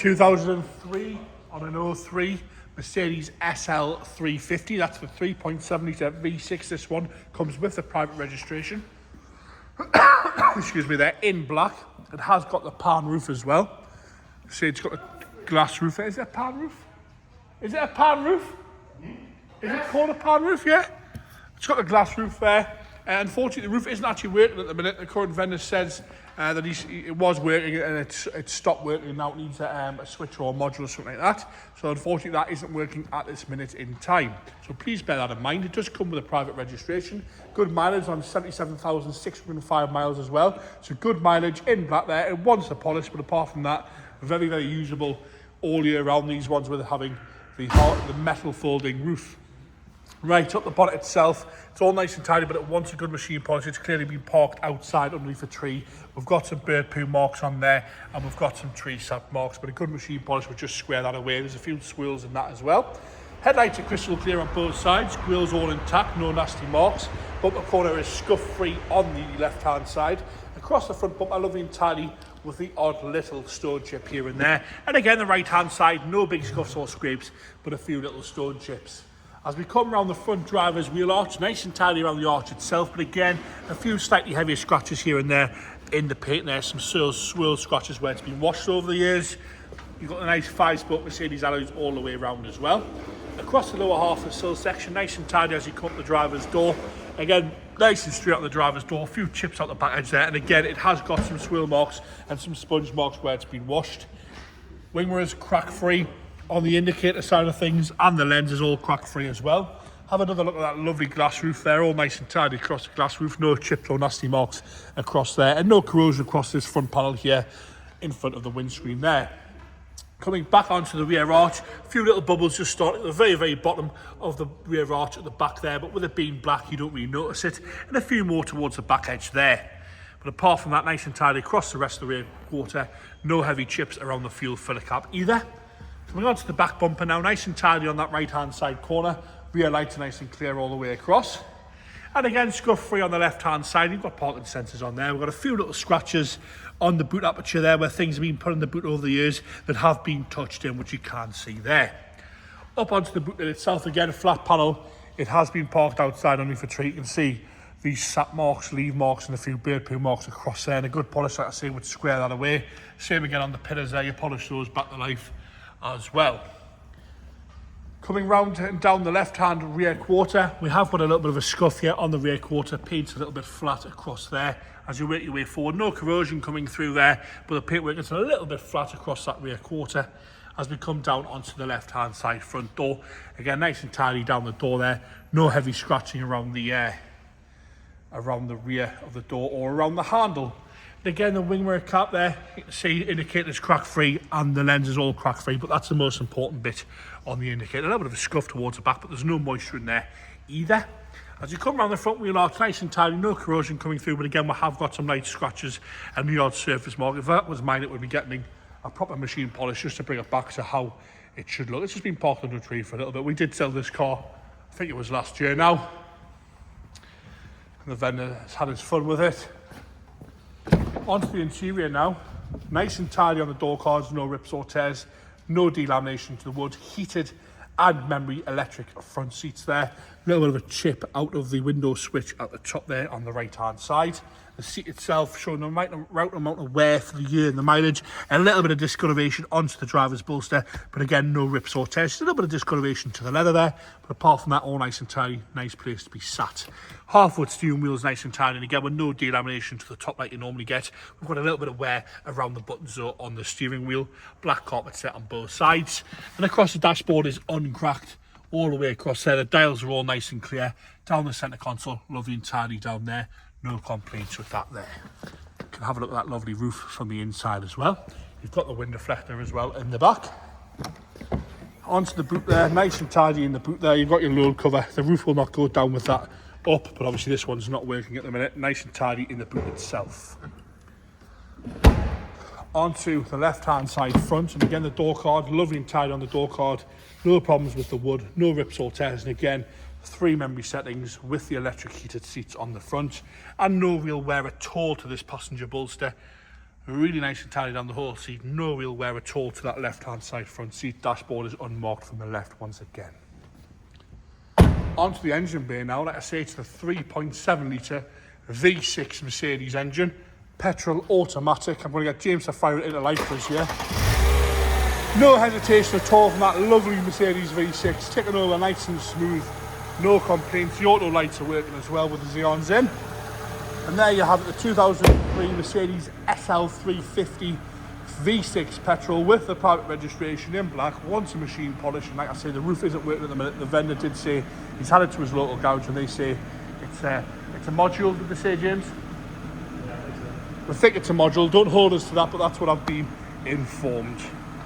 2003 on an 03 Mercedes SL350. That's the 3.7 litre V6. This one comes with the private registration. Excuse me, they're in black. It has got the pan roof as well. See, it's got a glass roof. Is it a pan roof? Is it a pan roof? Is it called a pan roof? Yeah. It's got a glass roof there. Unfortunately, the roof isn't actually working at the minute. The current vendor says that it was working and it stopped working and now it needs a switch or a module or something like that. So unfortunately, that isn't working at this minute in time. So please bear that in mind. It does come with a private registration. Good mileage on 77,605 miles as well. So good mileage in black there. It wants the polish, but apart from that, very, very usable all year round. These ones with having the metal folding roof. Right, up the bonnet itself, it's all nice and tidy, but it wants a good machine polish. It's clearly been parked outside underneath a tree. We've got some bird poo marks on there, and we've got some tree sap marks, but a good machine polish would just square that away. There's a few swirls in that as well. Headlights are crystal clear on both sides, grills all intact, no nasty marks. Bumper corner is scuff-free on the left-hand side. Across the front bumper, lovely and tidy, with the odd little stone chip here and there. And again, the right-hand side, no big scuffs or scrapes, but a few little stone chips. As we come around the front driver's wheel arch, nice and tidy around the arch itself, but again, a few slightly heavier scratches here and there in the paint. There's some swirl scratches where it's been washed over the years. You've got the nice 5-spoke Mercedes alloys all the way around as well. Across the lower half of the sill section, nice and tidy as you come up the driver's door. Again, nice and straight out the driver's door, a few chips out the back edge there, and again, it has got some swirl marks and some sponge marks where it's been washed. Wing mirrors crack-free on the indicator side of things, and the lens is all crack-free as well. Have another look at that lovely glass roof there, all nice and tidy across the glass roof, no chips or nasty marks across there, and no corrosion across this front panel here in front of the windscreen there. Coming back onto the rear arch, a few little bubbles just starting at the very, very bottom of the rear arch at the back there, but with it being black, you don't really notice it, and a few more towards the back edge there. But apart from that, nice and tidy across the rest of the rear quarter, no heavy chips around the fuel filler cap either. Coming on to the back bumper now, nice and tidy on that right-hand side corner. Rear lights are nice and clear all the way across. And again, scuff-free on the left-hand side. You've got parking sensors on there. We've got a few little scratches on the boot aperture there where things have been put in the boot over the years that have been touched in, which you can see there. Up onto the boot lid itself, again, a flat panel. It has been parked outside underneath a tree. You can see these sap marks, leaf marks, and a few bird poo marks across there. And a good polish, like I say, would square that away. Same again on the pillars there. You polish those back to life as well. Coming round and down the left-hand rear quarter, we have got a little bit of a scuff here on the rear quarter. Paint's a little bit flat across there as you work your way forward. No corrosion coming through there, but the paintwork is a little bit flat across that rear quarter as we come down onto the left-hand side front door. Again, nice and tidy down the door there. No heavy scratching around the rear of the door or around the handle. And again, the wing mirror cap there, you can see indicator's crack-free and the lens is all crack-free, but that's the most important bit on the indicator. A little bit of a scuff towards the back, but there's no moisture in there either. As you come around the front wheel arch, nice and tidy, no corrosion coming through, but again, we have got some light scratches and the odd surface mark. If that was mine, it would be getting a proper machine polish just to bring it back to how it should look. It's just been parked under a tree for a little bit. We did sell this car, I think it was last year now, and the vendor has had his fun with it. Onto the interior now, nice and tidy on the door cards, no rips or tears, no delamination to the wood, heated and memory electric front seats there. A little bit of a chip out of the window switch at the top there on the right hand side. The seat itself showing the right amount of wear for the year and the mileage. A little bit of discoloration onto the driver's bolster, but again, no rips or tears. Just a little bit of discoloration to the leather there, but apart from that, all nice and tidy, nice place to be sat. Half-foot steering wheel's nice and tidy, and again, with no delamination to the top like you normally get. We've got a little bit of wear around the buttons though on the steering wheel. Black carpet set on both sides, and across the dashboard is uncracked all the way across there. The dials are all nice and clear. Down the centre console, lovely and tidy down there. No complaints with that there. You can have a look at that lovely roof from the inside as well. You've got the wind deflector as well in the back. Onto the boot there, nice and tidy in the boot there. You've got your load cover. The roof will not go down with that up, but obviously this one's not working at the minute. Nice and tidy in the boot itself. Onto the left-hand side front, and again the door card, lovely and tidy on the door card. No problems with the wood, no rips or tears, and again, 3 memory settings with the electric heated seats on the front, and no real wear at all to this passenger bolster. Really nice and tidy down the whole seat. No wheel wear at all to that left-hand side front seat. Dashboard is unmarked from the left once again. Onto the engine bay now. Like I say, it's the 3.7 litre V6 Mercedes engine. Petrol automatic. I'm going to get James to fire it into life for us here. No hesitation at all from that lovely Mercedes V6. Ticking over nice and smooth. No complaints. The auto lights are working as well with the Xeons in. And there you have it, the 2003 Mercedes SL350 V6 petrol with the private registration in black. Wants a machine polish, and like I say, the roof isn't working at the minute. The vendor did say he's had it to his local garage, and they say it's a module. Did they say, James? Yeah, I think so. We think it's a module. Don't hold us to that, but that's what I've been informed.